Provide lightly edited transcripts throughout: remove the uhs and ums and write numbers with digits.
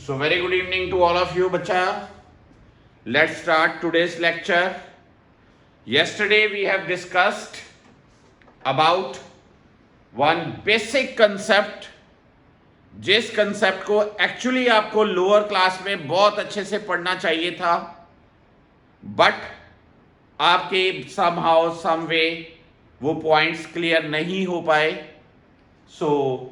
So very good evening to all of you, bacha. Let's start today's lecture. Yesterday we have discussed about one basic concept, जिस concept को actually आपको lower class में बहुत अच्छे से पढ़ना चाहिए था, बट आपके somehow some way वो पॉइंट्स क्लियर नहीं हो पाए. So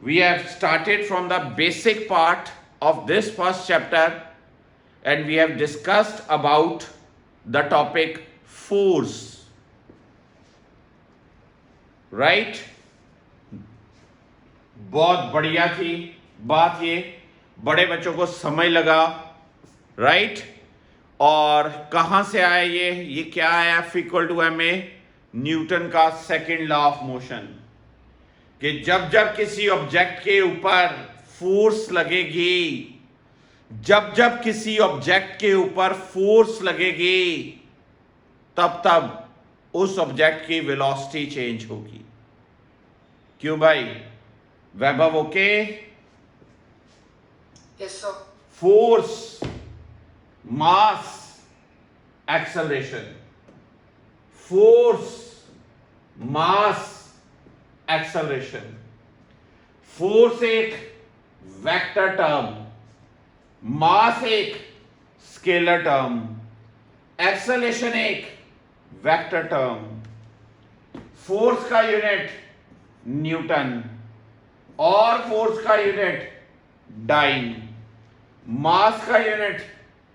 we have started from the basic part of this first chapter and we have discussed about the topic force, right? बहुत बढ़िया थी बात, ये बड़े बच्चों को समझ लगा, राइट? और कहां से आया ये क्या आया? F equal to m a, Newton का सेकेंड लॉ ऑफ मोशन, कि जब जब किसी ऑब्जेक्ट के ऊपर फोर्स लगेगी, जब जब किसी ऑब्जेक्ट के ऊपर फोर्स लगेगी, तब तब उस ऑब्जेक्ट की वेलोसिटी चेंज होगी. क्यों भाई? वैभव ओके? Yes sir. फोर्स, मास, एक्सेलरेशन. फोर्स, मास, एक्सेलरेशन. फोर्स एक वेक्टर टर्म, मास एक स्केलर टर्म, एक्सेलरेशन एक वेक्टर टर्म. फोर्स का यूनिट न्यूटन और फोर्स का यूनिट डाइन, मास का यूनिट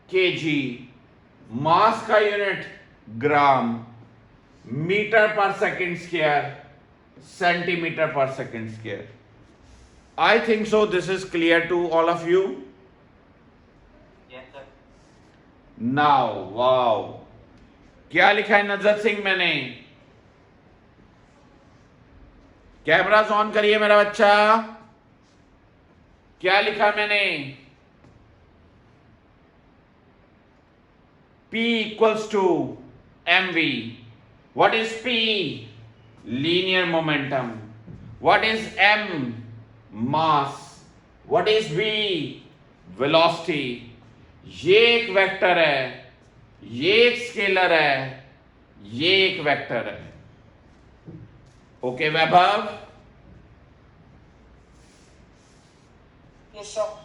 केजी, मास का यूनिट ग्राम, मीटर पर second square, centimeter per second square. I think so this is clear to all of you. Yes sir. Now, wow, क्या लिखा है नजर सिंह? मैंने कैमरास ऑन करिए मेरा बच्चा. क्या लिखा मैंने? P equals to mv. What is P? Linear momentum. What is m? Mass. What is v? Velocity. ये एक वेक्टर है, ये एक स्केलर है, ये एक वेक्टर है. Okay Vaibhav? Yes sir.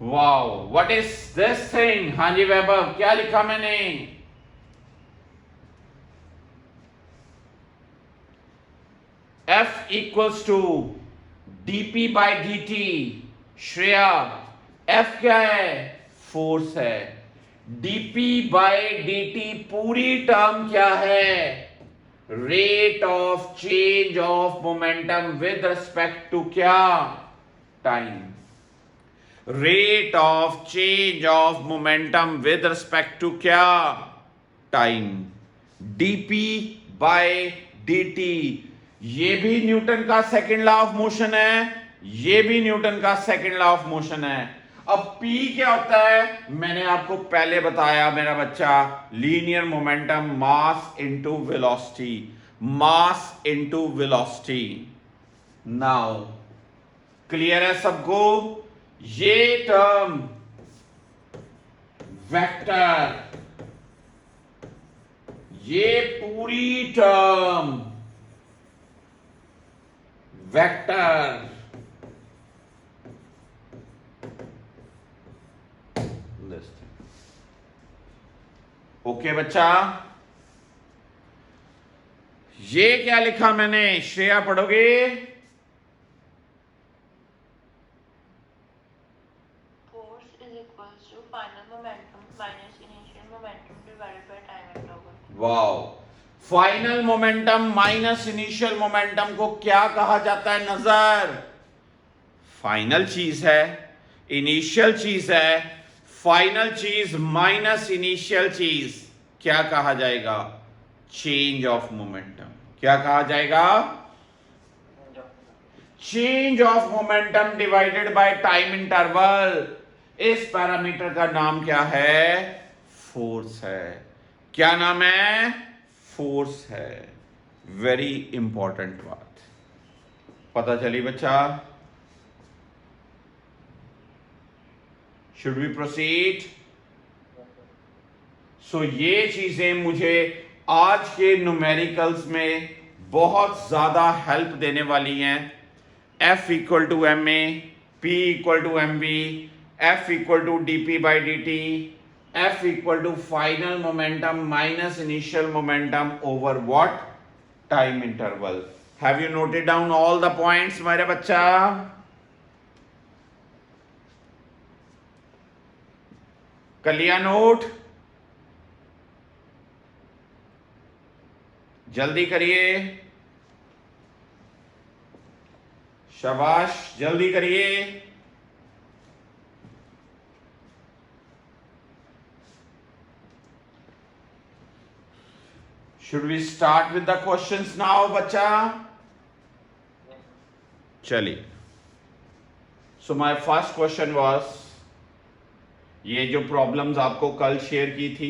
Wow, what is this thing? हाँ जी वैभव, क्या लिखा मैंने? F equals to dp by dt. Shreya, F क्या है? फोर्स है. dp by dt पूरी टर्म क्या है? Rate of change of momentum with respect to क्या? Time. Rate of change of momentum with respect to क्या? टाइम. dp by dt, ये भी न्यूटन का सेकेंड लॉ ऑफ मोशन है, ये भी न्यूटन का सेकेंड लॉ ऑफ मोशन है. अब P क्या होता है? मैंने आपको पहले बताया मेरा बच्चा, linear momentum, mass into velocity, mass into velocity. Now clear है सबको? ये टर्म वेक्टर, ये पूरी टर्म वेक्टर. ओके बच्चा, ये क्या लिखा मैंने? श्रेया पढ़ोगे? Force is equals to final momentum minus initial momentum divided by time interval. Wow, final momentum minus initial momentum को क्या कहा जाता है? नजर, फाइनल चीज है, इनिशियल चीज है. फाइनल चीज माइनस इनिशियल चीज क्या कहा जाएगा? Change of momentum. क्या कहा जाएगा? Change of momentum divided by time interval. इस पैरामीटर का नाम क्या है? फोर्स है. क्या नाम है? फोर्स है. वेरी इंपॉर्टेंट बात पता चली बच्चा? Should we proceed? सो ये चीजें मुझे आज के न्यूमेरिकल्स में बहुत ज्यादा हेल्प देने वाली हैं। F equal to m a, P equal to m b, F equal to d p by d t, F equal to final momentum minus initial momentum over what? Time interval. Have you noted down all the points मेरे बच्चा? कर लिया note? जल्दी करिए, शाबाश, जल्दी करिए। Should we start with the questions now बच्चा? चलिए, so my first question was, ये जो प्रॉब्लम्स आपको कल शेयर की थी,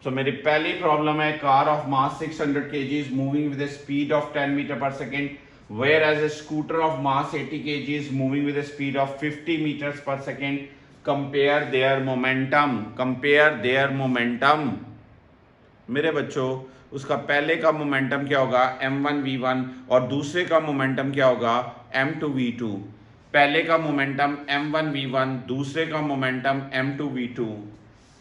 सो मेरी पहली प्रॉब्लम है, car of mass 600 kg is moving with a speed of 10 meter per second, whereas a scooter of mass 80 kg is moving with a speed of 50 meters per second. Compare their momentum. Compare their momentum. मेरे बच्चों, उसका पहले का momentum क्या होगा? m1 v1 और दूसरे का मोमेंटम क्या होगा? m2 v2। पहले का मोमेंटम m1 v1, दूसरे का मोमेंटम m2 v2।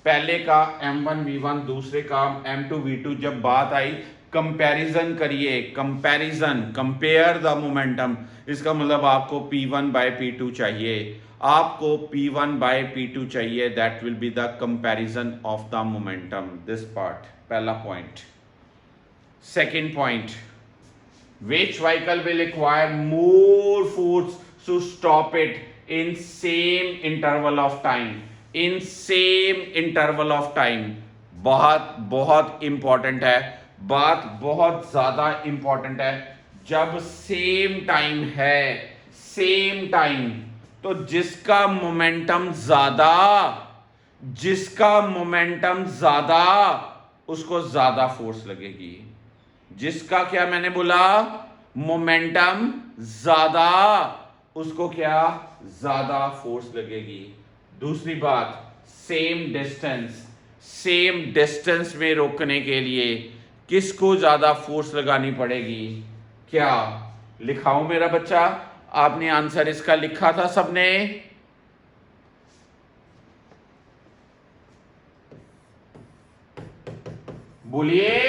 पहले का m1 v1, दूसरे का m2 v2। जब बात आई कंपैरिजन करिए, कंपैरिजन, कंपेयर द मोमेंटम, इसका मतलब आपको p1 बाय p2 चाहिए, आपको p1 बाय p2 चाहिए। That will be the comparison of the momentum. This part, पहला point. Second point, which vehicle will require more force to stop it in same interval of time? In same interval of time। बहुत बहुत important है, बात बहुत ज्यादा important है। जब same time है, सेम टाइम, तो जिसका मोमेंटम ज्यादा उसको ज्यादा फोर्स लगेगी। जिसका क्या मैंने बोला? मोमेंटम ज्यादा, उसको क्या? ज्यादा फोर्स लगेगी। दूसरी बात, सेम डिस्टेंस में रोकने के लिए किसको ज्यादा फोर्स लगानी पड़ेगी? क्या लिखाऊं मेरा बच्चा? आपने आंसर इसका लिखा था सबने? बोलिए।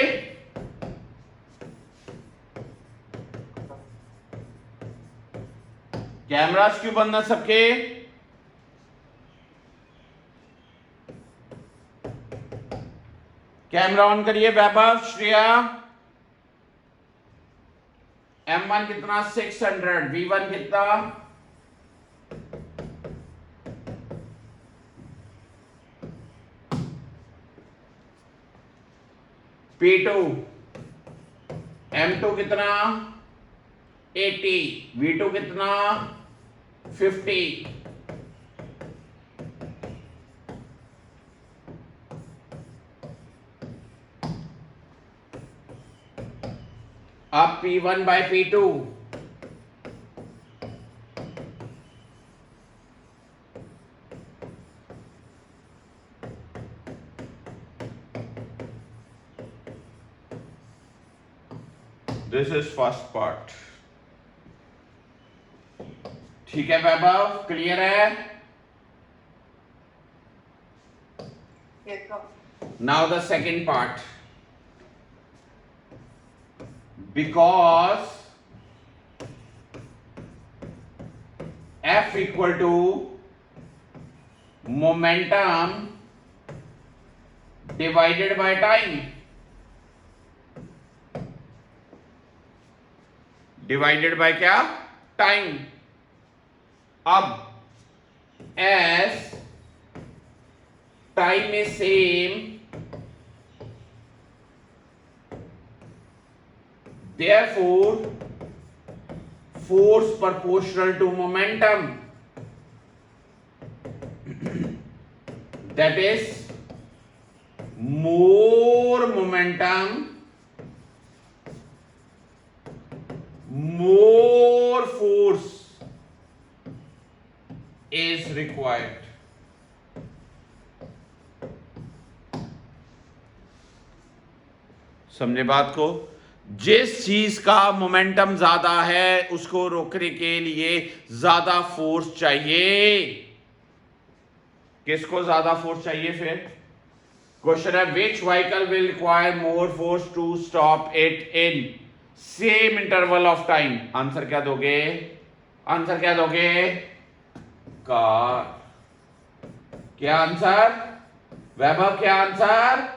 कैमरास क्यों बंद है सबके? कैमरा ऑन करिए। वैभव, श्रेया। m1 कितना? 600। v1 कितना? p2, m2 कितना? 80। v2 कितना? 50। अब P1 by P2, this is first part. ठीक है वैभव, क्लियर है? Yes, sir. Now the second part. Because F equal to momentum divided by time, divided by क्या? टाइम। अब as time is same, therefore force proportional to momentum, that is more momentum, more force is required। समझे बात को? जिस चीज का momentum ज्यादा है उसको रोकने के लिए ज्यादा फोर्स चाहिए। किसको ज्यादा फोर्स चाहिए? फिर क्वेश्चन है which vehicle will require more force to stop it in same interval of time? Answer क्या दोगे? आंसर क्या दोगे? कार। क्या आंसर वैभव? क्या आंसर?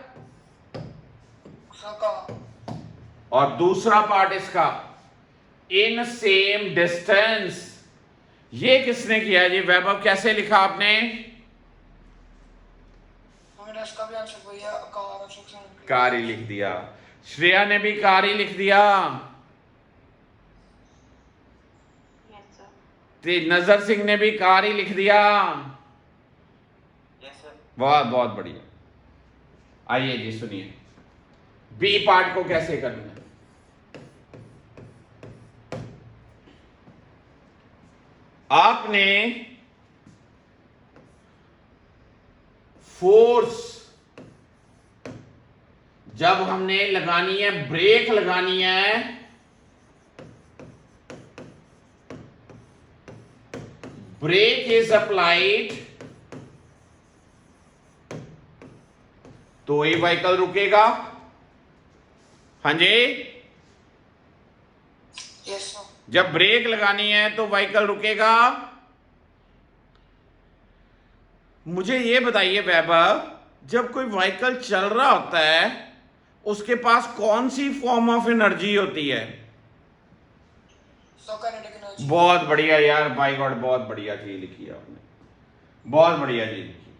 और दूसरा पार्ट इसका इन सेम डिस्टेंस, ये किसने किया जी? वैभव कैसे लिखा आपने? इसका भी आंसर वही है, कार ही लिख दिया। श्रेया ने भी कार ही लिख दिया। Yes, sir. नजर सिंह ने भी कार ही लिख दिया। Yes sir. बहुत बहुत बढ़िया। आइए जी सुनिए बी पार्ट को कैसे करना है। आपने फोर्स जब हमने लगानी है, ब्रेक लगानी है, ब्रेक इज अप्लाइड, तो ये व्हीकल रुकेगा। हाँ जी, यस सर। जब ब्रेक लगानी है तो व्हीकल रुकेगा। मुझे ये बताइए वैभव, जब कोई व्हीकल चल रहा होता है उसके पास कौन सी फॉर्म ऑफ एनर्जी होती है? Kinetic energy. बहुत बढ़िया यार, बाय गॉड बहुत बढ़िया चीज लिखी आपने, बहुत बढ़िया चीज लिखी।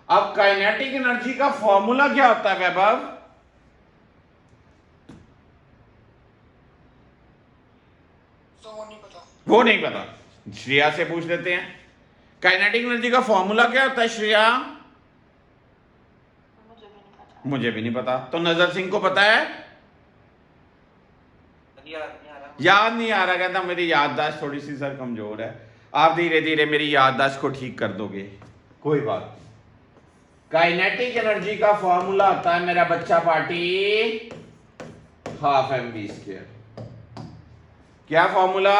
अब काइनेटिक एनर्जी का फॉर्मूला क्या होता है वैभव? तो वो नहीं पता। वो नहीं पता, श्रेया से पूछ लेते हैं। काइनेटिक एनर्जी का फॉर्मूला क्या होता है श्रेया? मुझे भी नहीं पता। मुझे भी नहीं पता। तो नजर सिंह को पता है? याद नहीं आ रहा। कहता मेरी याददाश्त थोड़ी सी सर कमजोर है। आप धीरे धीरे मेरी याददाश्त को ठीक कर दोगे, कोई बात नहीं। काइनेटिक एनर्जी का फॉर्मूला होता है मेरा बच्चा पार्टी, हाफ mv²। क्या फॉर्मूला?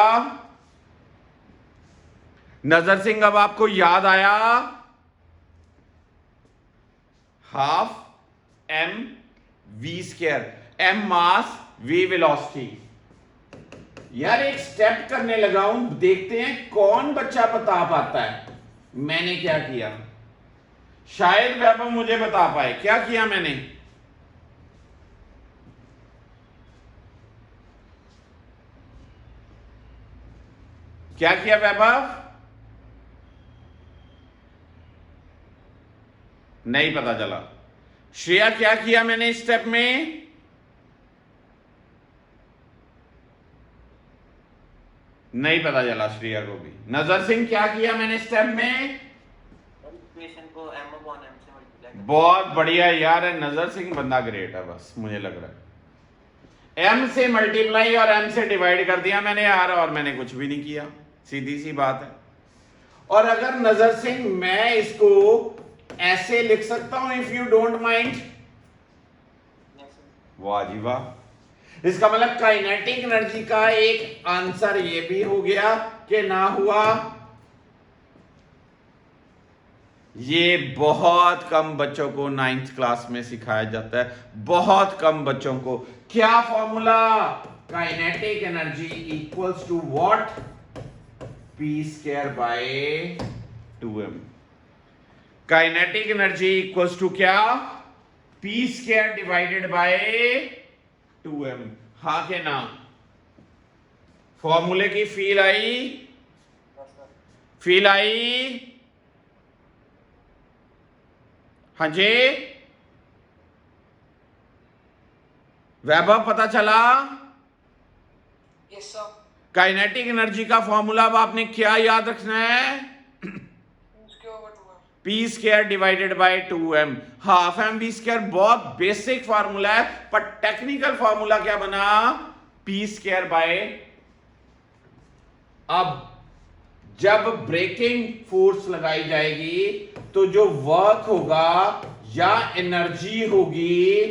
नजर सिंह अब आपको याद आया? हाफ mv², m मास v वेलोसिटी। यार एक स्टेप करने लगा हूं, देखते हैं कौन बच्चा बता पाता है मैंने क्या किया। शायद वैभव मुझे बता पाए क्या किया मैंने। क्या किया वैभव? नहीं पता चला। श्रेया क्या किया मैंने इस स्टेप में? नहीं पता चला श्रेया को भी। नजर सिंह क्या किया मैंने स्टेप में? इक्वेशन को m/m से मल्टीप्लाई। बहुत बढ़िया यार, नजर सिंह बंदा ग्रेट है, बस मुझे लग रहा है। m से मल्टीप्लाई और m से डिवाइड कर दिया मैंने यार, और मैंने कुछ भी नहीं किया, सीधी सी बात है। और अगर नजर सिंह मैं इसको ऐसे लिख सकता हूं इफ यू डोंट माइंड? वाह जी वाह। इसका मतलब काइनेटिक एनर्जी का एक आंसर ये भी हो गया कि ना हुआ। ये बहुत कम बच्चों को 9th क्लास में सिखाया जाता है, बहुत कम बच्चों को। क्या formula? Kinetic energy equals to what? p² by 2m। Kinetic energy equals to क्या? p² divided by 2m। हाँ के ना? फॉर्मूले की फील आई? Feel I? हाँ जी वैभव पता चला? Yes sir. काइनेटिक एनर्जी का फॉर्मूला अब आपने क्या याद रखना है? p² divided by 2m। Half mv²। बहुत बेसिक फार्मूला है, पर टेक्निकल फार्मूला क्या बना? p² bye. अब जब ब्रेकिंग फोर्स लगाई जाएगी तो जो वर्क होगा या एनर्जी होगी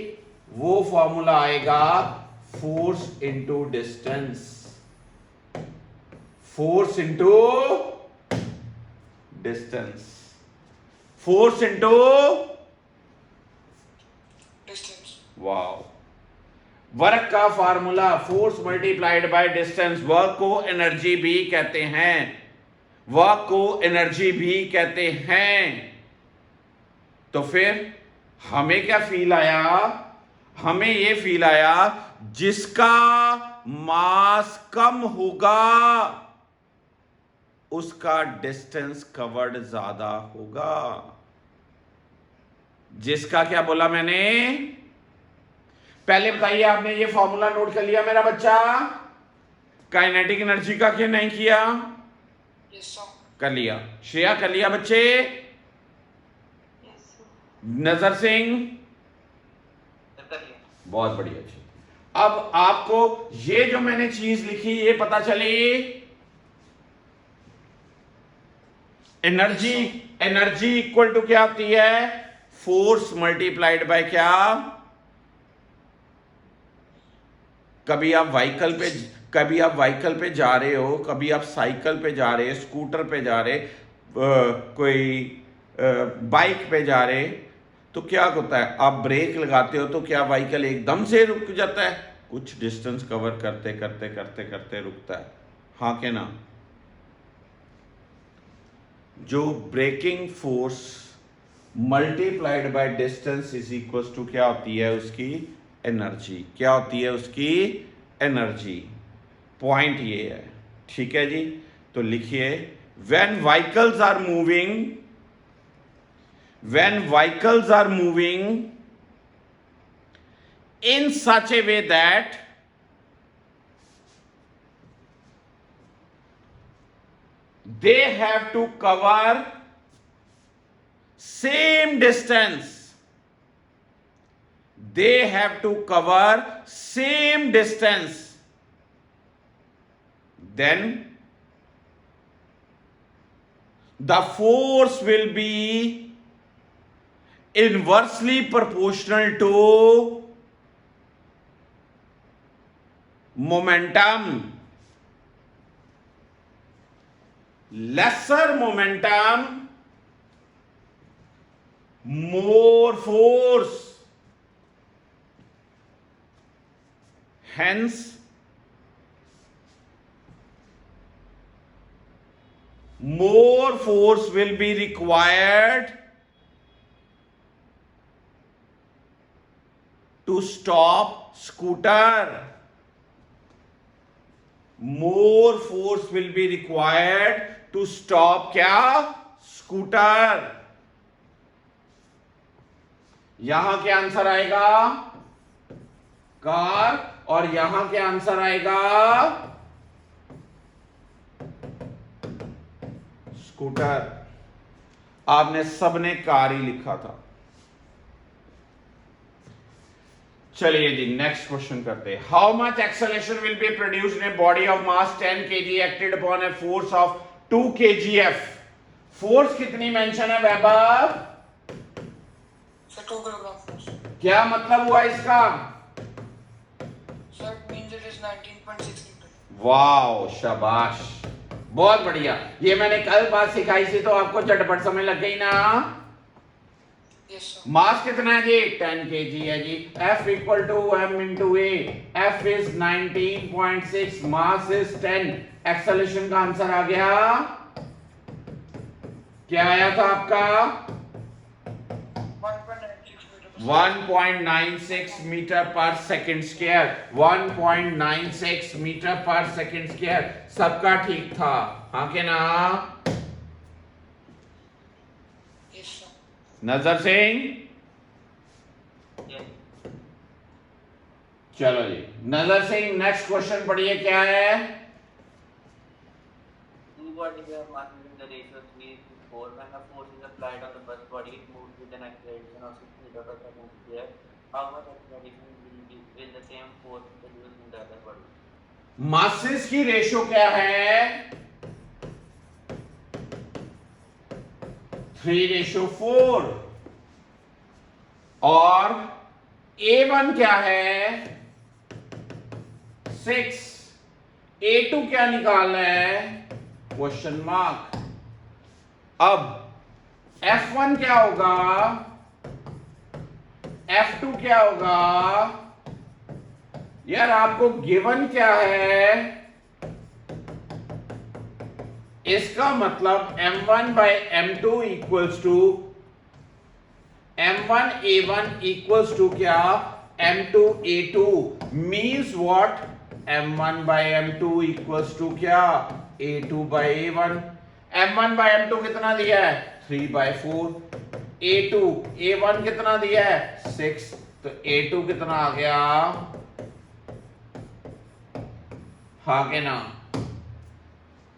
वो फॉर्मूला आएगा force into distance, force into distance, force into distance. Wow. Work का formula force multiplied by distance. Work को एनर्जी भी कहते हैं, वर्क को एनर्जी भी कहते हैं। तो फिर हमें क्या फील आया? हमें यह फील आया जिसका मास कम होगा उसका डिस्टेंस कवर्ड ज्यादा होगा। जिसका क्या बोला मैंने? पहले बताइए, आपने ये फॉर्मूला नोट कर लिया मेरा बच्चा? काइनेटिक एनर्जी का क्या नहीं किया? Yes sir. कर लिया। श्रेया कर लिया बच्चे? Yes, sir. नजर सिंह? कर लिया। बहुत बढ़िया जी। अब आपको ये जो मैंने चीज लिखी ये पता चली, एनर्जी, एनर्जी इक्वल टू क्या होती है? फोर्स मल्टीप्लाइड बाय क्या? कभी आप व्हीकल पे जा रहे हो, कभी आप साइकिल पे जा रहे, स्कूटर पे जा रहे, कोई बाइक पे जा रहे, तो क्या होता है? आप ब्रेक लगाते हो तो क्या व्हीकल एकदम से रुक जाता है? कुछ डिस्टेंस कवर करते करते करते करते रुकता है, हाँ के ना? जो braking force multiplied by distance is equal to क्या होती है? उसकी एनर्जी। क्या होती है उसकी? एनर्जी। पॉइंट ये है, ठीक है जी? तो लिखिए, when vehicles are moving, when vehicles are moving in such a way that they have to cover same distance, they have to cover same distance, then the force will be inversely proportional to momentum. Lesser momentum, more force. Hence, more force will be required to stop scooter. More force will be required to stop क्या? Scooter. यहां क्या answer आएगा? Car. और यहां क्या answer आएगा? Scooter. आपने सबने कार ही लिखा था। चलिए जी, नेक्स्ट क्वेश्चन करते हैं। How much acceleration will be produced in a body of mass 10 kg acted upon a force of 2 kgf? Force कितनी मेंशन है वैभव? Sir 2 kilogram force. क्या मतलब हुआ इसका? Sir it means it is 19.6 Newton. Wow, शाबाश, बहुत बढ़िया। ये मैंने कल बात सिखाई थी तो आपको झटपट समझ लग गई ना? Yes sir. मास कितना है जी? 10 kg है जी। F equal to m into a। F is 19.6, mass is 10। Acceleration का आंसर आ गया, क्या आया था आपका? 1.96 metre per second square. 1.96 metre per second square. सबका ठीक था, हाँ के ना? Yes sir. Nazar Singh? Yes. चलो जी, नजर सिंह नेक्स्ट क्वेश्चन पढ़िए, क्या है? Two bodies are mass in the ratio 3:4. When a force is applied on the first body, it moves with an acceleration of 6 meters per second square. How much acceleration will the same force produce in the other body? Masses की ratio क्या है? 3:4। और A1 क्या है 6, A2 क्या निकालना है question mark. अब F1 क्या होगा, F2 क्या होगा यार, आपको गिवन क्या है, इसका मतलब M1 by M2 equals to M1 A1 equals to क्या M2 A2 means what, M1 by M2 equals to क्या A2 by A1। M1 by M2 कितना दिया है 3/4, A2 A1 कितना दिया है 6, तो A2 कितना आ गया, हाँ के ना,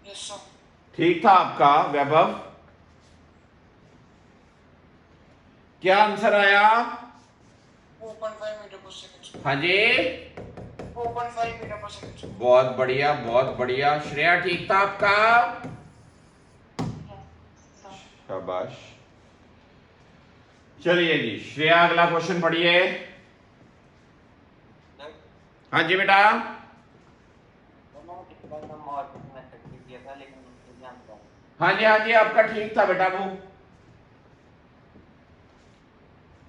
Yes, sir. ठीक था आपका वैभव, क्या आंसर आया, 4.5 meter per second, sir. हाँ जी 4.5 meter per second, sir. बहुत बढ़िया बहुत बढ़िया। श्रेया ठीक था आपका, Yes, sir. शाबाश। चलिए जी श्रेया अगला क्वेश्चन पढ़िए। सर हाँ जी बेटा, मैंने कितना कम और मेथड भी किया था लेकिन मुझे जानता है। हाँ जी हाँ जी आपका ठीक था बेटा। वो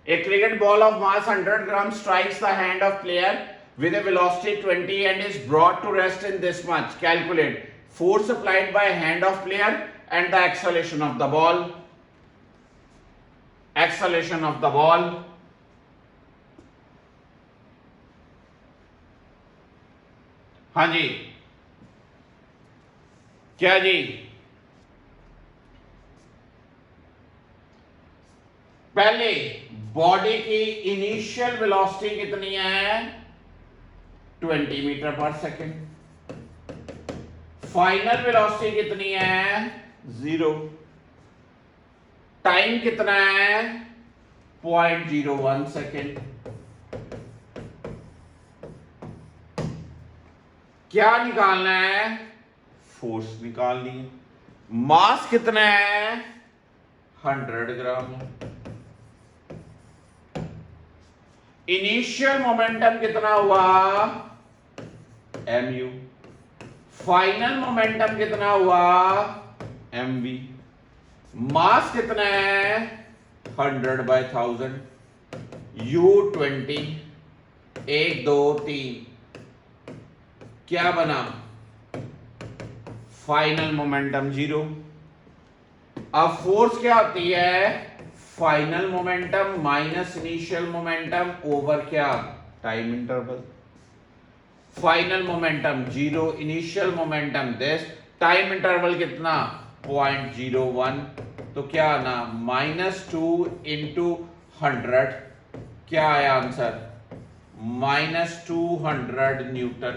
A cricket ball of mass 100 grams strikes the hand of player with a velocity 20 and is brought to rest in this much. Calculate force applied by hand of player and the acceleration of the ball. Acceleration of the ball. हाँ जी, क्या जी, पहले body की initial velocity कितनी है 20 metre पर second, final velocity कितनी है 0, time कितना है 0.01 सेकेंड। क्या निकालना है, फोर्स निकालनी है। मास कितना है 100 ग्राम है। इनिशियल मोमेंटम कितना हुआ mu, फाइनल मोमेंटम कितना हुआ mv, मास कितना है 100/1000, u20, 1 2 3, क्या बना फाइनल मोमेंटम 0। अब फोर्स क्या होती है, final momentum minus initial momentum over क्या time interval. Final momentum 0, initial momentum this, time interval कितना 0.01, तो क्या आना -2 × 100, क्या आया answer -200 Newton.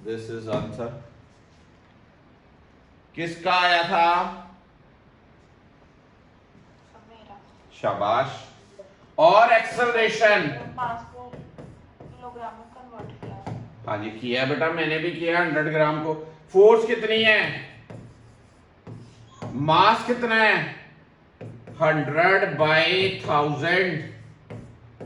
This is answer. किसका आया था, So, मेरा शाबाश। और एक्सेलरेशन, मास को किलोग्राम में कन्वर्ट किया। हाँ जी किया बेटा, मैंने भी किया 100 ग्राम को। फोर्स कितनी है, मास कितना है 100/1000,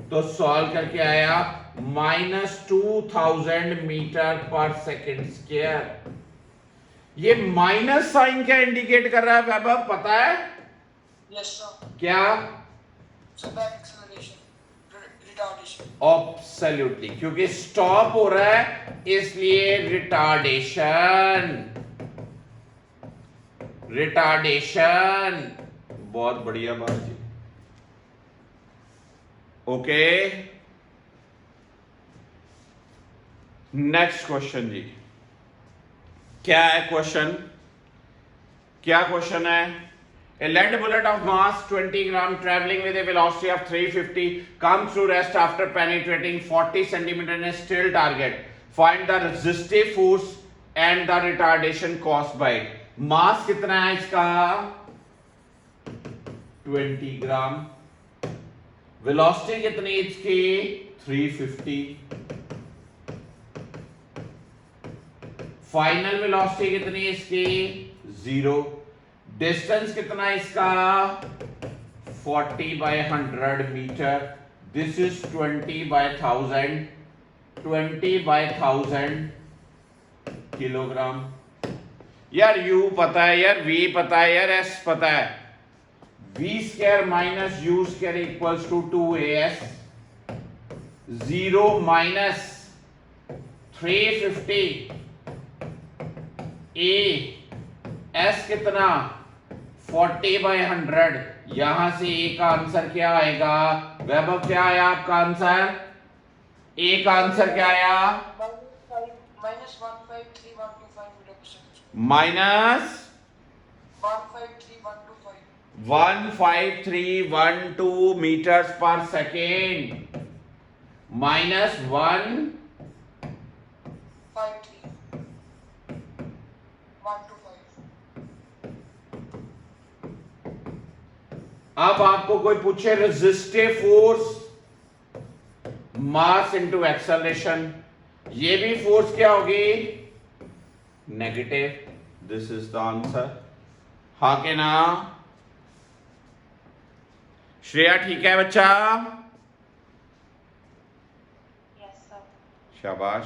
तो सॉल्व करके आया -2000 मीटर पर सेकेंड स्क्वायर। ये माइनस साइन क्या इंडिकेट कर रहा है वैभव पता है Yes, sir. क्या, So back acceleration, retardation. Absolutely, क्योंकि स्टॉप हो रहा है इसलिए रिटार्डेशन। रिटार्डेशन, बहुत बढ़िया बात जी। ओके नेक्स्ट क्वेश्चन जी, क्या है क्वेश्चन, क्या क्वेश्चन है। A lead bullet of mass 20 gram traveling with a velocity of 350 comes to rest after penetrating 40 centimeter in a still target. Find the resistive force and the retardation caused by it. मास कितना है इसका 20 ग्राम, velocity कितनी इसकी 350, final velocity कितनी इसकी 0, distance कितना इसका 40/100 metre, this is 20/1000 kilogram. यार u पता है यार, v पता है यार, s पता है। v square minus u square equals to 2as। 0 minus 350 a s कितना 40/100। यहां से a का आंसर क्या आएगा वैभव? क्या आया आपका आंसर? a का आंसर क्या आया? minus 153125 meter per second square. Minus 153125. 15312 metres per second minus 153 125. अब आपको कोई पूछे resistive force mass into acceleration, ये भी फोर्स क्या होगी? Negative. This is the answer. हाँ के ना? श्रेया ठीक है बच्चा? Yes, sir. शाबाश।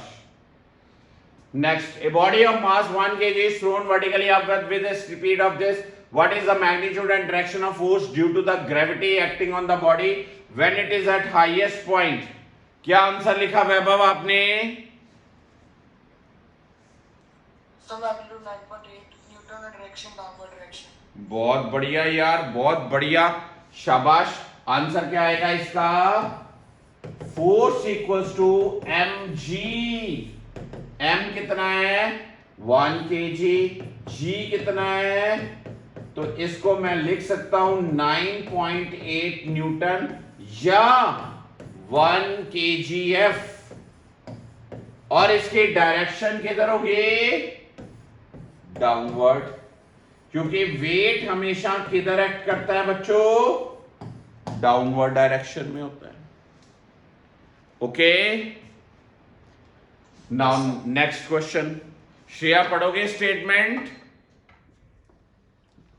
Next, a body of mass 1 kg is thrown vertically upward with a speed of this. What is the magnitude and direction of force due to the gravity acting on the body when it is at highest point? क्या answer लिखा वैभव आपने? So magnitude 9.8 Newton and direction downward direction. बहुत बढ़िया यार, बहुत बढ़िया, शाबाश। Answer क्या आएगा इसका? Force equals to mg। m कितना है? 1 kg। g कितना है? तो इसको मैं लिख सकता हूं 9.8 न्यूटन या 1 kgf। और इसकी डायरेक्शन किधर होगी? डाउनवर्ड, क्योंकि वेट हमेशा किधर एक्ट करता है बच्चों? डाउनवर्ड डायरेक्शन में होता है। Okay, now next question. Shreya पढ़ोगे स्टेटमेंट?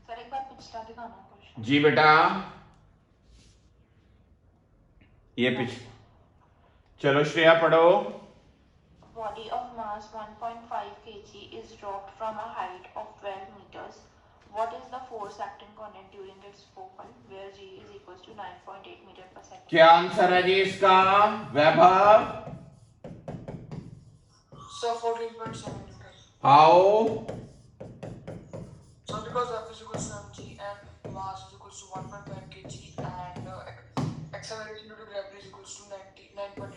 सर एक बार पिछला दिखाना क्वेश्चन। जी बेटा, ये पिछ चलो श्रेया पढ़ो। Body of mass 1.5 kg is dropped from a height of 12 meters. What is the force acting on it during its fall, where g is equals to 9.8 meter per second? क्या answer है जी इसका वैभव? So 14.7 Newton. How? So because F is equals to mg and mass is equals to 1.5 kg and acceleration due to gravity is equals to 9.8 Newton.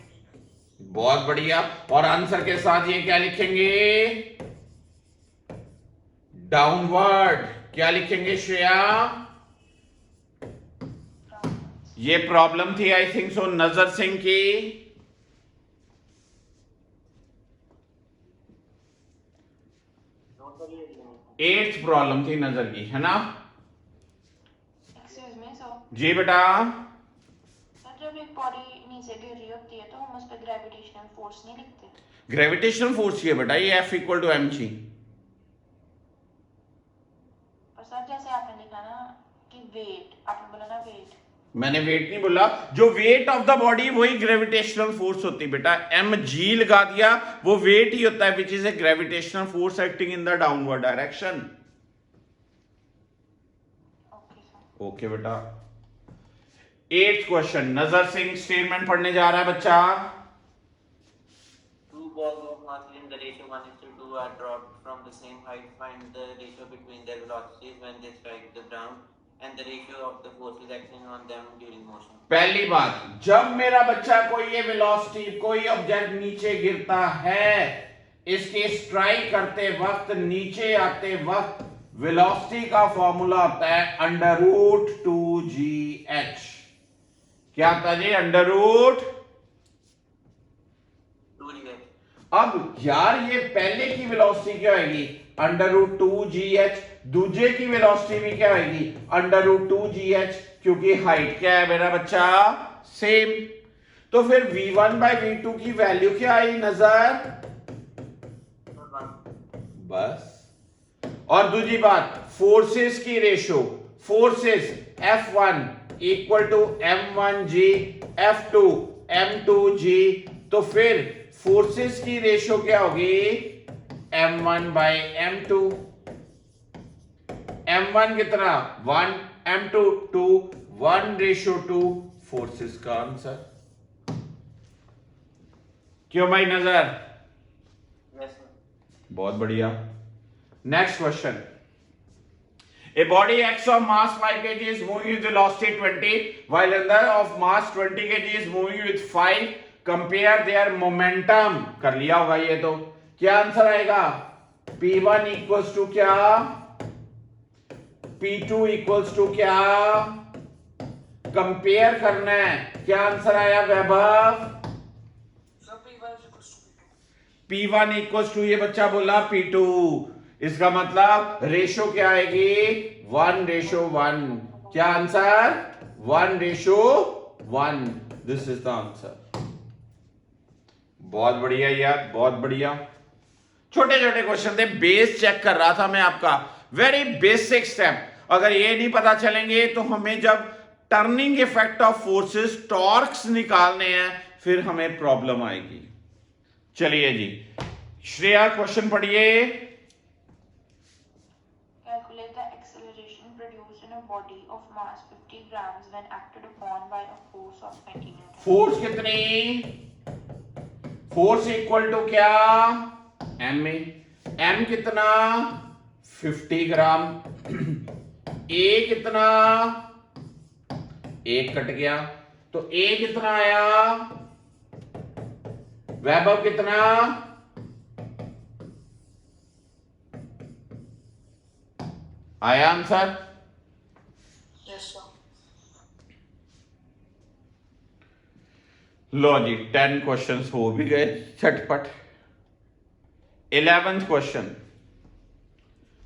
बहुत बढ़िया। और answer के साथ ये क्या लिखेंगे? डाउनवर्ड। क्या लिखेंगे श्रेया? ये प्रॉब्लम थी आई थिंक सो नजर सिंह की। एट्थ प्रॉब्लम थी नजर की, है ना? Excuse me, sir. जी बेटा। सर जब एक बॉडी नीचे गिर रही होती है तो हम उस पे ग्रेविटेशनल फोर्स नहीं लिखते? ग्रेविटेशनल फोर्स ये बेटा, ये F इक्वल टू mg। पर सर जैसे आपने लिखा ना कि वेट, आपने बोला ना वेट, मैंने वेट नहीं बोला, जो वेट ऑफ द बॉडी वही ग्रेविटेशनल फोर्स होती है बेटा। mg लगा दिया, वो वेट ही होता है which is a gravitational force acting in the downward direction. Okay sir. Okay बेटा। 8th क्वेश्चन, नजर सिंह स्टेटमेंट पढ़ने जा रहा है बच्चा। Two balls of mass in the ratio 1:2 are dropped from the same height. Find the ratio between their velocities when they strike the ground and the ratio of the forces acting on them during motion. पहली बात, जब मेरा बच्चा कोई ये velocity, कोई object नीचे गिरता है, इसके स्ट्राइक करते वक्त, नीचे आते वक्त वेलोसिटी का फॉर्मूला होता है √2gh। क्या आता है जी? √2gh। अब यार ये पहले की वेलोसिटी क्या होगी? √2gh। दूसरे की वेलोसिटी भी क्या होगी? √2gh, क्योंकि हाइट क्या है मेरा बच्चा? सेम। तो फिर v1/v2 की वैल्यू क्या आई नजर? बस। और दूसरी बात, फोर्सेस की ratio, forces F1 equal to m1g F2 M2G, तो फिर फोर्सेस की रेशो क्या होगी M1 बाई M2। M1 कितना 1, M2 2, 1:2 फोर्सेस का आंसर। क्यों भाई नजर? Yes, sir. बहुत बढ़िया। Next question. A body X of mass 5 kg is moving with velocity 20 while another of mass 20 kg is moving with 5. Compare their momentum। कर लिया होगा ये तो। क्या आंसर आएगा? P1 इक्वल्स टू क्या? P2 इक्वल्स टू क्या? कंपेयर करना है। क्या आंसर आया Vaibhav? Sir P1 is equals to P2. P1 equals to ये बच्चा बोला P2। इसका मतलब रेशो क्या आएगी 1:1। क्या answer 1:1। This is the answer. बहुत बढ़िया यार, बहुत बढ़िया। छोटे छोटे क्वेश्चन थे, बेस चेक कर रहा था मैं आपका। Very basic step. अगर ये नहीं पता चलेंगे तो हमें जब turning effect of forces torques निकालने हैं फिर हमें प्रॉब्लम आएगी। चलिए जी श्रेया क्वेश्चन पढ़िए। Calculate the acceleration produced in a body of mass 50 grams when acted upon by a force of 20 Newton. Force कितनी? फोर्स इक्वल टू क्या एम ए। एम कितना 50 ग्राम। ए कितना? एक कट गया तो ए कितना आया? वैभव कितना? आया आंसर? Yes, sir. लो जी 10 क्वेश्चंस हो भी गए झटपट। 11th question.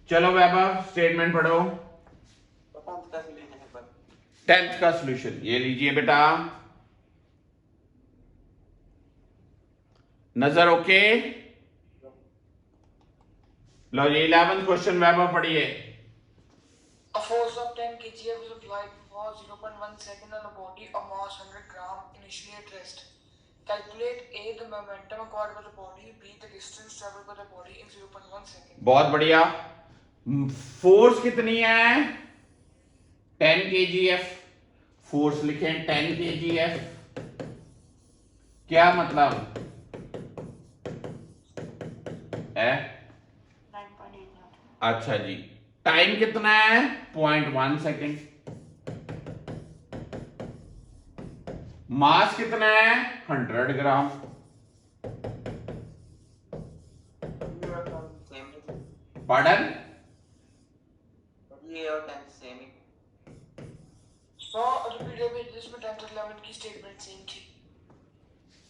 चलो वैभव स्टेटमेंट पढ़ो। तो कौन सा solution है पर? 10th का सॉल्यूशन ये लीजिए बेटा। नजर ओके? लो जी 11th क्वेश्चन वैभव पढ़िए। A force of 10 kgf is applied for 0.1 second on a body of mass 100 gram initially at rest. Calculate A, the momentum acquired by the body, B, the distance traveled by the body in 0.1 second. बहुत बढ़िया। Force कितनी है 10 kgf। Force लिखें 10 kgf। क्या मतलब है? 9.8 Newton. अच्छा जी। Time कितना है 0.1 सेकेंड। मास कितना है 100 ग्राम। Same ही। पार्डन? ये और 10 सेम ही। So, repeat अभी जिसमें 10 और 11 की स्टेटमेंट सेम थी।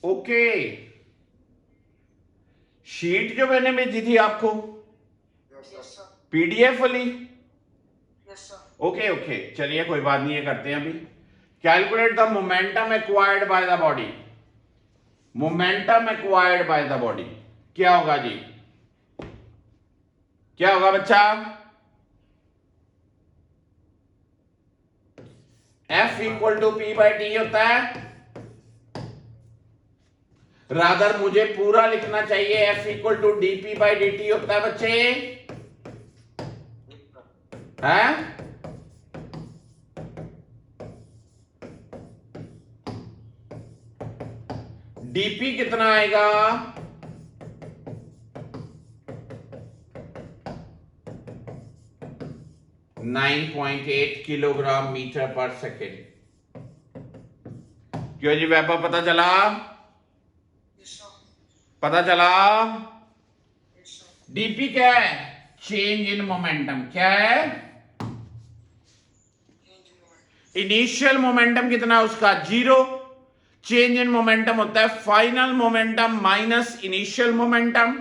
ओके। शीट जो मैंने भेजी थी आपको Yes, sir. पीडीएफ वाली। Yes, sir. ओके ओके चलिए कोई बात नहीं, ये करते हैं अभी। Calculate the momentum acquired by the body. Momentum acquired by the body क्या होगा जी? क्या होगा बच्चा? F equal to p by t होता है। रादर मुझे पूरा लिखना चाहिए। F equal to d p by d t होता है बच्चे। हैं? डीपी कितना आएगा? .8 किलोग्राम मीटर पर सेकेंड। क्यों जी वैभव पता चला? Yes, sir. पता चला? Yes, sir. डीपी क्या है? Change in momentum. क्या है? Change in moment. Initial momentum कितना उसका 0। चेंज इन मोमेंटम होता है final momentum minus initial momentum.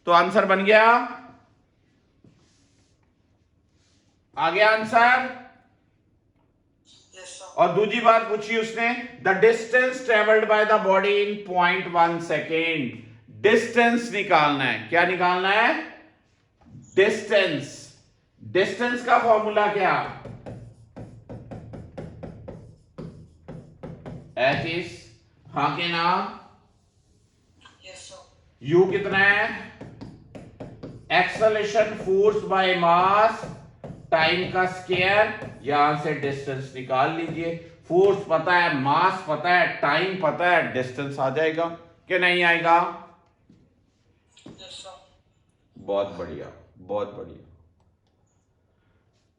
तो आंसर बन गया। आ गया आंसर। Yes, sir. और दूसरी बात पूछी उसने, the distance travelled by the body in 0.1 second. Distance निकालना है। क्या निकालना है? डिस्टेंस। डिस्टेंस का फॉर्मूला क्या? एच इज, हाँ के ना, Yes, sir. यू कितना है, acceleration force by mass time का स्क्वायर, यहां से डिस्टेंस निकाल लीजिए, फोर्स पता है, मास पता है, टाइम पता है, डिस्टेंस आ जाएगा कि नहीं आएगा? Yes, sir. बहुत बढ़िया, बहुत बढ़िया।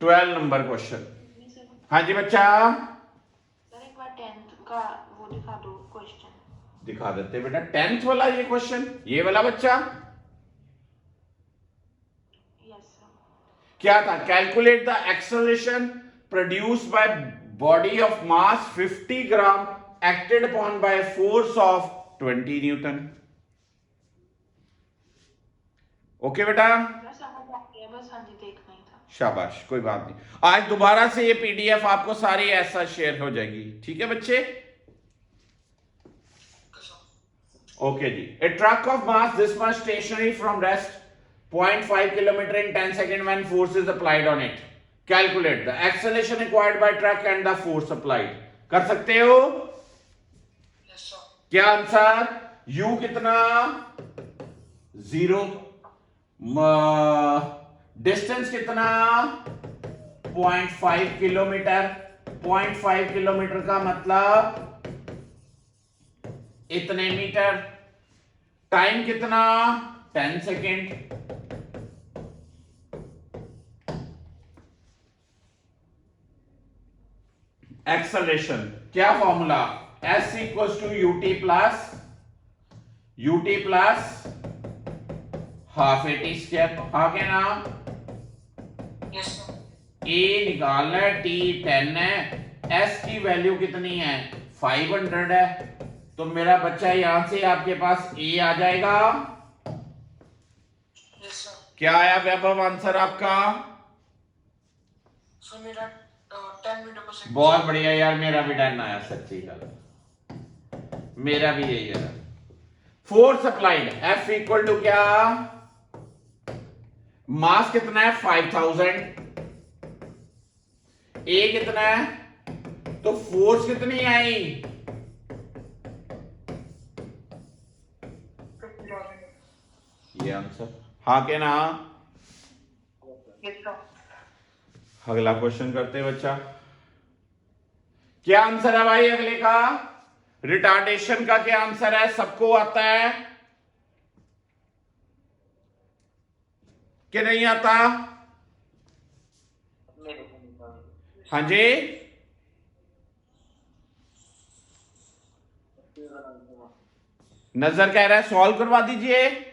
12 नंबर क्वेश्चन। सर हाँ जी बच्चा, एक बार 10th का वो दिखा दो क्वेश्चन। दिखा देते बेटा 10th वाला ये क्वेश्चन, ये वाला बच्चा यस सर। क्या था? Calculate the acceleration produced by body of mass 50 gram acted upon by force of 20 Newton. Okay बेटा, बस हाँ जी देखना ही था। शाबाश, कोई बात नहीं, आज दोबारा से ये पीडीएफ आपको सारी ऐसा शेयर हो जाएगी, ठीक है बच्चे? Okay, sir. ओके जी। A truck of mass this much stationary from rest 0.5 kilometre in 10 second when force is applied on it, calculate the acceleration required by truck and the force applied. कर सकते हो? Yes, sir. क्या आंसर? You कितना? 0, distance कितना? 0.5 kilometre. 0.5 kilometre का मतलब इतने मीटर। टाइम कितना? 10 सेकेंड। एक्सेलरेशन क्या formula? S equals to u t plus half a t square, हाँ के ना? Yes, sir. ए निकालना है, टी 10 है, एस की वैल्यू कितनी है? 500 है, तो मेरा बच्चा यहां से आपके पास ए आ जाएगा। Yes, sir. क्या आया वैभव आंसर आपका? So मेरा 10 मीटर पर सेकंड। बहुत बढ़िया यार, मेरा भी 10 आया, सच्ची गल, मेरा भी यही है। Force applied F equal to क्या? मास कितना है? 5000। ए कितना है? तो फोर्स कितनी आई? ये आंसर, हाँ के ना? Yes, sir. अगला क्वेश्चन करते हैं बच्चा। क्या आंसर है भाई अगले का? रिटार्डेशन का क्या आंसर है? सबको आता है कि नहीं आता? मेरे को नहीं पता। हाँ जी, नजर कह रहा है सॉल्व करवा दीजिए।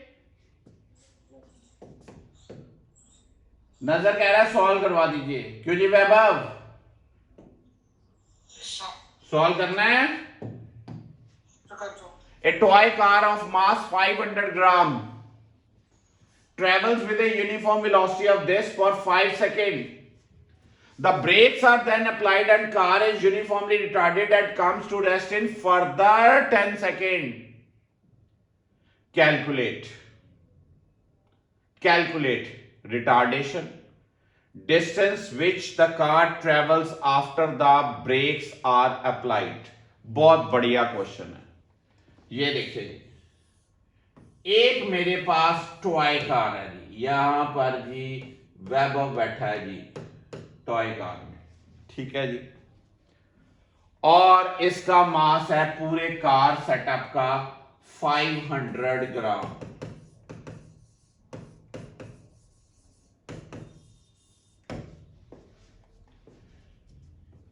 नजर कह रहा है सॉल्व करवा दीजिए। क्यों जी वैभव, Yes, sir. सॉल्व करना है? तो कर दो। A toy car of mass 500 gram travels with a uniform velocity of this for 5 seconds. The brakes are then applied and car is uniformly retarded and comes to rest in further 10 seconds. Calculate retardation, distance which the car travels after the brakes are applied. बहुत बढ़िया question है ये। देखिए जी, एक मेरे पास toy car है जी, यहां पर जी वैभव बैठा है जी टॉय कार में, ठीक है जी, और इसका मास है पूरे कार सेटअप का 500 ग्राम।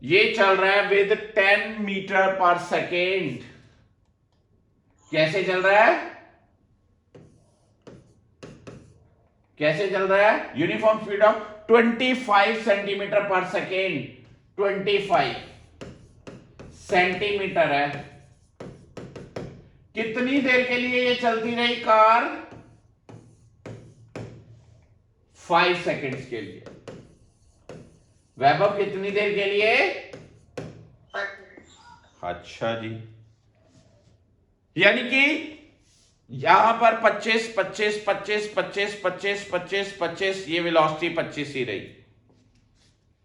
ये चल रहा है विद 10 मीटर पर सेकेंड। कैसे चल रहा है? कैसे चल रहा है? यूनिफॉर्म स्पीड ऑफ 25 सेंटीमीटर पर सेकेंड। 25 सेंटीमीटर है। कितनी देर के लिए ये चलती रही कार? 5 सेकेंड्स के लिए। वैभव कितनी देर के लिए? 5 minutes. अच्छा जी, यानी कि यहां पर 25 25 25 25 25 25 25 ये वेलोसिटी 25 ही रही।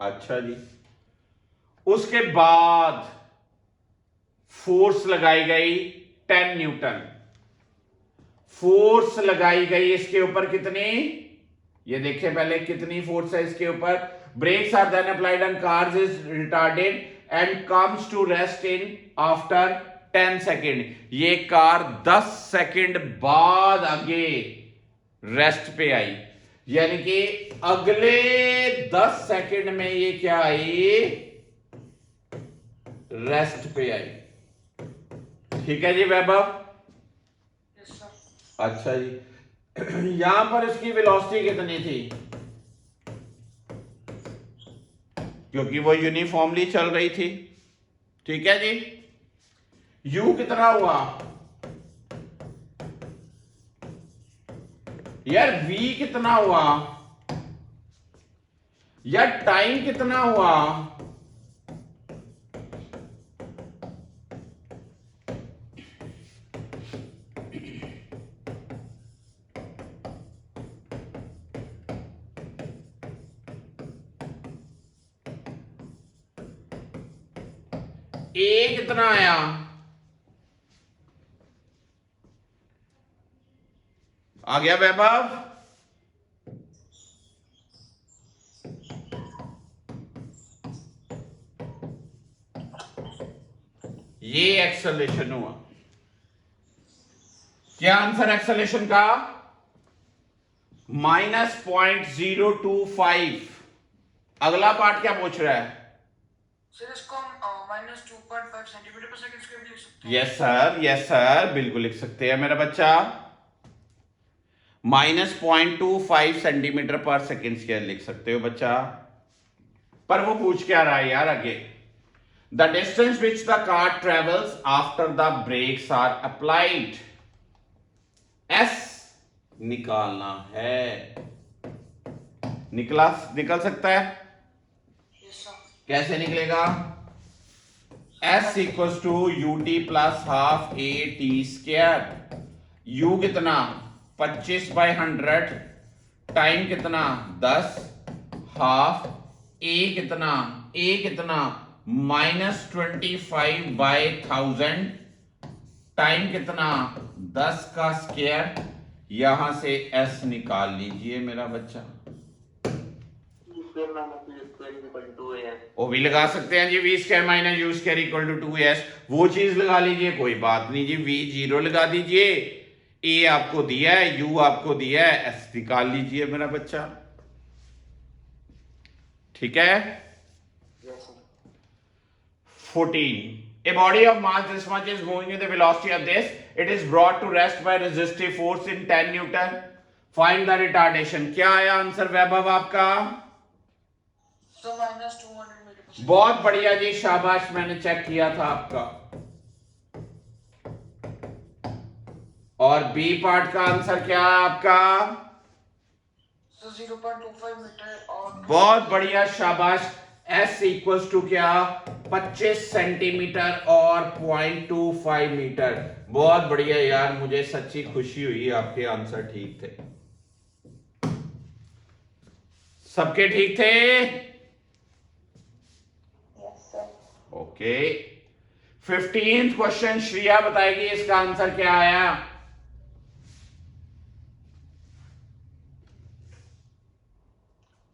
अच्छा जी, उसके बाद फोर्स लगाई गई 10 न्यूटन। फोर्स लगाई गई इसके ऊपर कितनी, ये देखिए पहले कितनी फोर्स है इसके ऊपर। Brakes are then applied and cars is retarded and comes to rest in after 10 second. ये कार 10 सेकेंड बाद आगे रेस्ट पे आई, यानी कि अगले 10 सेकेंड में ये क्या आई, रेस्ट पे आई। ठीक है जी वैभव। Yes, sir. अच्छा जी, यहां पर इसकी वेलोसिटी कितनी थी, क्योंकि वो यूनिफॉर्मली चल रही थी। ठीक है जी, u कितना हुआ यार, v कितना हुआ यार, टाइम कितना हुआ, ए कितना आया, आ गया वैभव। ये एक्सेलरेशन हुआ। क्या आंसर एक्सेलरेशन का, -0.025। अगला पार्ट क्या पूछ रहा है, सर इसको हम -2.5 सेंटीमीटर पर सेकंड स्क्वायर भी लिख सकते हैं। यस सर, यस सर, बिल्कुल लिख सकते हैं मेरा बच्चा। -0.25 सेंटीमीटर पर सेकेंड स्क्वायर लिख सकते हो बच्चा। पर वो पूछ क्या रहा है यार आगे, the distance which the car travels after the brakes are applied, s निकालना है। निकल सकता है, Yes, sir. कैसे निकलेगा, S equals to ut plus half a t square. u कितना 25/100, टाइम कितना 10, हाफ a कितना -25/1000, टाइम कितना 10 का स्क्वायर। यहां से s निकाल लीजिए मेरा बच्चा। square minus u square is equal to 2as. वो भी लगा सकते हैं जी, v square minus u square equal to 2s, वो चीज लगा लीजिए, कोई बात नहीं जी। v 0 लगा दीजिए, a आपको दिया है, u आपको दिया है, s निकाल लीजिए मेरा बच्चा। ठीक है। Yes, sir. 14. A body of mass this much is moving with the velocity of this. It is brought to rest by resistive force in 10 Newton. Find the retardation. क्या आया आंसर वैभव आपका, So -200 मीटर पर सेकंड। बहुत बढ़िया जी, शाबाश, मैंने check किया था आपका। और बी पार्ट का आंसर क्या है आपका, So 0.25 मीटर और बहुत बढ़िया, शाबाश। S इक्वल्स टू क्या, 25 सेंटीमीटर और 0.25 मीटर। बहुत बढ़िया यार, मुझे सच्ची खुशी हुई, आपके आंसर ठीक थे, सबके ठीक थे। Yes, sir. Okay, 15th question Shriya बताएगी इसका आंसर क्या आया।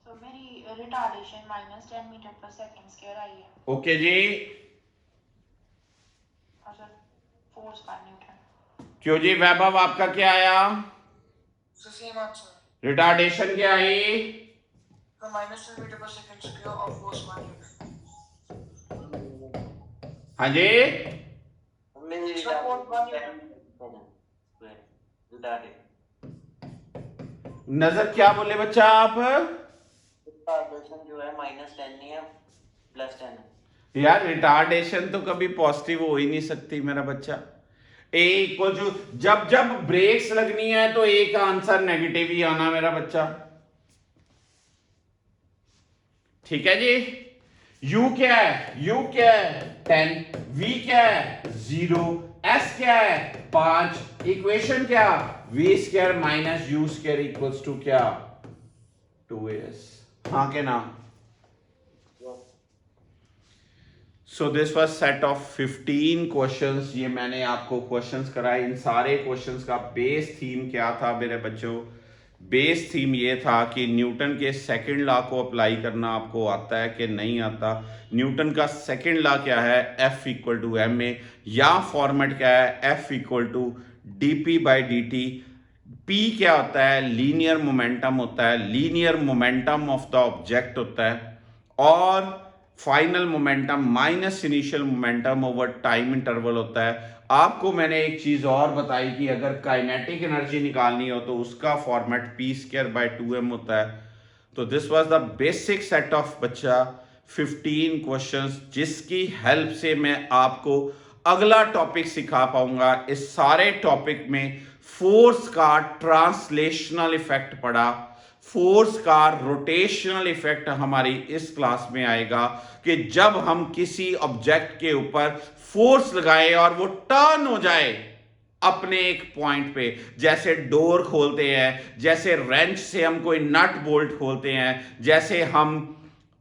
So मेरी retardation -10 metre per second square आई है, ओके जी, और सर फोर्स 5 न्यूटन। क्यों जी वैभव आपका क्या आया, So same answer. रिटार्डेशन क्या आई, So -10 metre per second square और फोर्स 1 न्यूटन। हाँ जी, Means So what one you- square retarded. नजर क्या बोले बच्चा आप, Retardation जो है -10 नहीं है, +10 है. यार रिटार्डेशन तो कभी पॉजिटिव हो ही नहीं सकती मेरा बच्चा। ए इक्वल टू, जब जब ब्रेक्स लगनी है तो ए का आंसर नेगेटिव ही आना मेरा बच्चा। ठीक है जी, u क्या है, 10, v क्या है 0, s क्या है 5, इक्वेशन क्या, v square minus u square equals to क्या 2s। हाँ के ना, so this was set of 15 questions. ये मैंने आपको क्वेश्चंस कराए। इन सारे क्वेश्चंस का बेस थीम क्या था मेरे बच्चों? बेस थीम ये था कि न्यूटन के सेकंड लॉ को अप्लाई करना आपको आता है कि नहीं आता। न्यूटन का सेकंड लॉ क्या है? F equal to m a, या फॉर्मेट क्या है? F equal to dp/dt। P क्या होता है? लीनियर मोमेंटम होता है, linear momentum of the object होता है। और final momentum minus initial momentum over time interval होता है। आपको मैंने एक चीज और बताई कि अगर काइनेटिक एनर्जी निकालनी हो तो उसका फॉर्मेट p²/2m होता है। तो this was the basic set of बच्चा 15 क्वेश्चंस, जिसकी हेल्प से मैं आपको अगला टॉपिक सिखा पाऊंगा। इस सारे टॉपिक में फोर्स का ट्रांसलेशनल इफेक्ट पड़ा, फोर्स का रोटेशनल इफेक्ट हमारी इस क्लास में आएगा कि जब हम किसी ऑब्जेक्ट के ऊपर फोर्स लगाएं और वो टर्न हो जाए अपने एक पॉइंट पे, जैसे डोर खोलते हैं, जैसे रेंच से हम कोई नट बोल्ट खोलते हैं, जैसे हम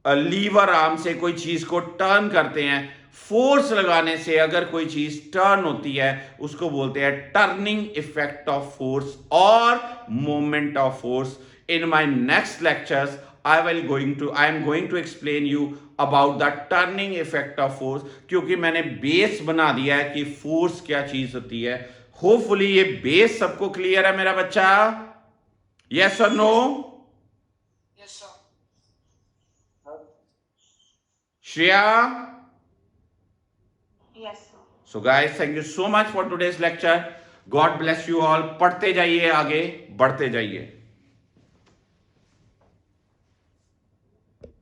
लीवर आर्म से कोई चीज को टर्न करते हैं, फोर्स लगाने से अगर कोई चीज टर्न होती है उसको बोलते हैं टर्निंग इफेक्ट ऑफ फोर्स और moment of force. In my next lectures, I am going to explain you about the turning effect of force, क्योंकि मैंने बेस बना दिया है कि फोर्स क्या चीज होती है। होपफुली ये बेस सबको क्लियर है मेरा बच्चा? यस और no? Yes, sir. Shreya? Yes, sir. So guys, thank you so much for today's lecture. God bless you all. पढ़ते जाइए, आगे बढ़ते जाइए।